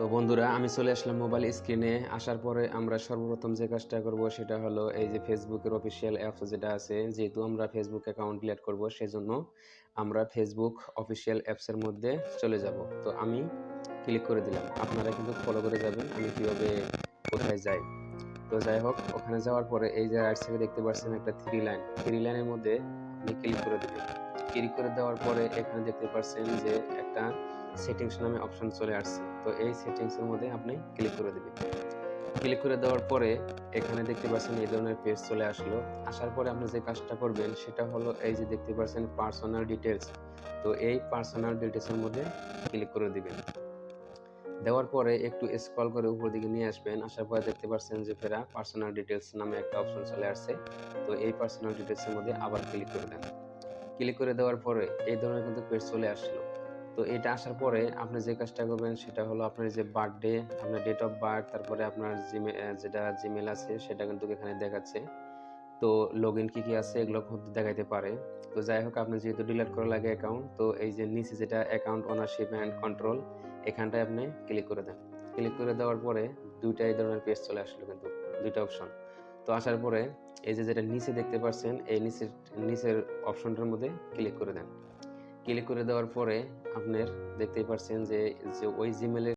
তো বন্ধুরা, আমি চলে আসলাম মোবাইল স্ক্রিনে। আসার পরে আমরা সর্বপ্রথম যে কাজটা করব সেটা হলো এই যে ফেসবুকের অফিসিয়াল অ্যাপস যেটা আছে, যেহেতু আমরা ফেসবুক অ্যাকাউন্ট ডিলিট করব সেজন্য আমরা ফেসবুক অফিসিয়াল অ্যাপসের মধ্যে চলে যাব। তো আমি ক্লিক করে দিলাম। আপনারা কিন্তু ফলো করে যাবেন আমি কিভাবে কোথায় যাই। তো যাই হোক, ওখানে যাওয়ার পরে এই যে রাইট সাইডে দেখতে পাচ্ছেন একটা থ্রি লাইনের মধ্যে আপনি ক্লিক করে দিবেন। ক্লিক করে দেওয়ার পরে এখানে দেখতে পাচ্ছেন যে একটা সেটিংস নামে অপশন চলে আসছে। তো এই সেটিংস এর মধ্যে আপনি ক্লিক করে দিবেন। ক্লিক করে দেওয়ার পরে এখানে দেখতে পাচ্ছেন এই ধরনের পেজ চলে আসলো। আসার পরে আপনি যে কাজটা করবেন সেটা হলো এই যে দেখতে পাচ্ছেন পার্সোনাল ডিটেইলস। তো এই পার্সোনাল ডিটেইলস এর মধ্যে ক্লিক করে দিবেন। দেওয়ার পরে একটু স্ক্রল করে উপর দিকে নিয়ে আসবেন। আসার পরে দেখতে পাচ্ছেন যে ফেরা পার্সোনাল ডিটেইলস নামে একটা অপশন চলে আসছে। তো এই পার্সোনাল ডিটেইলস এর মধ্যে আবার ক্লিক করে দেন। ক্লিক করে দেওয়ার পরে এই ধরনের কিন্তু পেজ চলে আসলো। তো এটা আসার পরে আপনি যে কাজটা করবেন সেটা হলো আপনার যে বার্থডে, আপনার ডেট অফ বার্থ, তারপরে আপনার যেটা জিমেল আছে সেটা কিন্তু এখানে দেখাচ্ছে। তো লগইন কি আছে এগুলো কিন্তু দেখাইতে পারে। তো যাই হোক, আপনি যেহেতু ডিলিট করা লাগে অ্যাকাউন্ট, তো এই যে নিচে যেটা অ্যাকাউন্ট ওনারশিপ অ্যান্ড কন্ট্রোল, এখানটায় আপনি ক্লিক করে দেন। ক্লিক করে দেওয়ার পরে দুইটা এই ধরনের পেজ চলে আসলো, কিন্তু দুইটা অপশন। তো আসার পরে এই যে যেটা নিচে দেখতে পাচ্ছেন এই নিচের অপশনটার মধ্যে ক্লিক করে দেন। ক্লিক করে দেওয়ার পরে আপনার দেখতেই পাচ্ছেন যে ওই জিমেলের